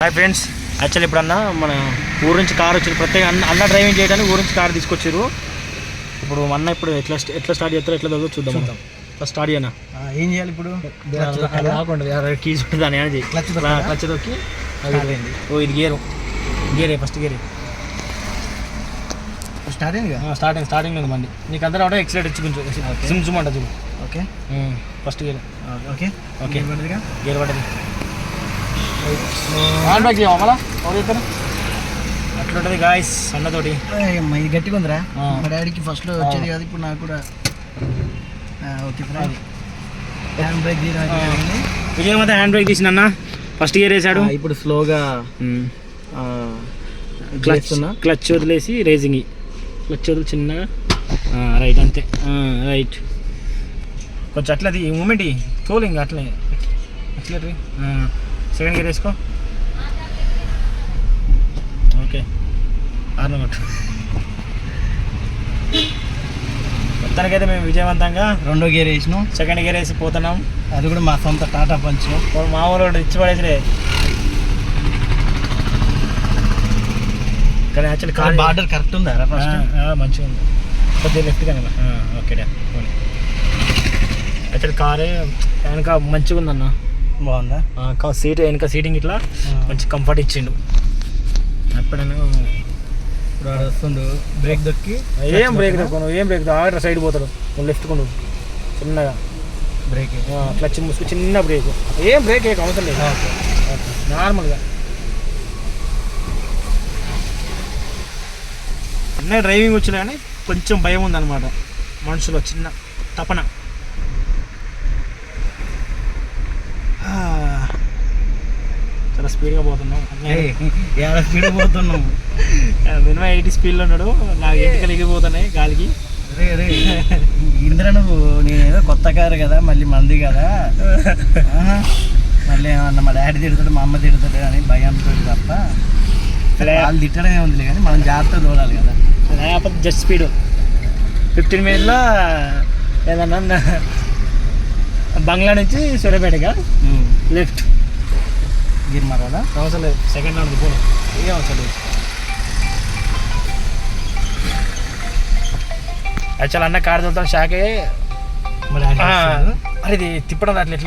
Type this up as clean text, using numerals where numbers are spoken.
Hi friends, actually ఇప్పుడన్నా మన ఊరు నుంచి కార్ వచ్చింది. ప్రత్యేక అన్న డ్రైవింగ్ చేయడానికి ఊరు నుంచి కార్ తీసుకొచ్చారు. ఇప్పుడు అన్న ఇప్పుడు ఎట్లా స్టార్ట్ చేస్తారో ఎట్లా చదువు చూద్దాం. మొత్తం ఫస్ట్ స్టార్ట్ చేయనా ఏం చేయాలి ఇప్పుడు? రాకుండా కీస్ ఉంటుంది దాన్ని యాడ్ చేయి. క్లచ్ తొక్కి ఓ ఇది గేరే ఫస్ట్ గేరే స్టార్టింగ్ ఉంది బండి. నీకు అందరూ ఒకటే ఎక్సలెంట్ ఇచ్చి కొంచెం సిమ్ అంట చూడు. Okay first gear okay gear పడ్డది. హ్యాండ్ బ్రేక్ చేయవా మళ్ళా ఎవరు చెప్తారు? అట్లా ఉంటుంది గాయస్ అన్నతోటి. ఇది గట్టిగా ఉందిరా. మా డాడీకి ఫస్ట్లో వచ్చేది కాదు, ఇప్పుడు నాకు కూడా ఓకే. హ్యాండ్ బ్రేక్ విజయ్ మొత్తం హ్యాండ్ బ్రేక్ తీసిన అన్న. ఫస్ట్ గేర్ వేసాడు. ఇప్పుడు స్లోగా క్లచ్ వదిలేసి రేసింగ్. క్లచ్ వదిలి చిన్నగా రైట్ అంతే. రైట్ కొంచెం అట్లది మూమెంట్ తోలింగ్ అట్లే అట్లా. సెకండ్ గేర్ వేసుకో. ఓకే ఆర్న కొట్టు. మొత్తానికైతే మేము విజయవంతంగా రెండో గేర్ వేసినాం, సెకండ్ గేర్ వేసి పోతున్నాం. అది కూడా మా సొంత టాటా పంచ్. మా ఊరు ఇచ్చి పడేసిరే. కానీ యాక్చువల్లీ కార్ బార్డర్ కరెక్ట్ ఉందా? మంచిగా ఉంది. కొద్దిగా లెఫ్ట్ కానీ ఓకే. యాక్చువల్లీ కారే వెనక మంచిగా ఉందన్న. బాగుందా? సీట్ వెనక సీటింగ్ ఇట్లా మంచి కంఫర్ట్ ఇచ్చిండు. ఎప్పుడైనా ఇప్పుడు వస్తుండు బ్రేక్ దొక్కి ఏం బ్రేక్ దొక్కను, ఏం బ్రేక్ ఆగట్రా సైడ్ పోతాడు. లెఫ్ట్ కొండు చిన్నగా బ్రేక్, క్లచ్ మూసుకు చిన్న బ్రేక్. ఏం బ్రేక్ ఏం అవసరం లేదు, నార్మల్గా. అన్నీ డ్రైవింగ్ వచ్చినా కానీ కొంచెం భయం ఉందన్నమాట మనుషులో, చిన్న తపన. చాలా స్పీడ్గా పోతున్నాం. స్పీడ్ పోతున్నాం. మినిమం 80 స్పీడ్లో ఉన్నాడు. నాకు ఎంటికలు ఎగిరిపోతున్నాయి గాలికి. ఇంద్ర నువ్వు నేనేదో కొత్త కారు కదా, మళ్ళీ మంది కదా, మళ్ళీ ఏమన్నా మా డాడీ తిడతాడు మా అమ్మ తిడతాడు అని భయంతో తప్ప వాళ్ళు తిట్టడమే ఉంది కానీ మనం జాగ్రత్తగా చూడాలి కదా. లేకపోతే జస్ట్ స్పీడ్ 15 మినిట్స్లో ఏదన్నా బంగ్లా నుంచి సూర్యాపేటగా లెఫ్ట్ గిర్ మారాలా? అవసరం లేదు, సెకండ్ రౌండ్ పోను, ఏం అవసరం లేదు. యాక్చువల్ అన్న కార్ తోలుతాం షాకే. మరి అది తిప్పడం అట్లా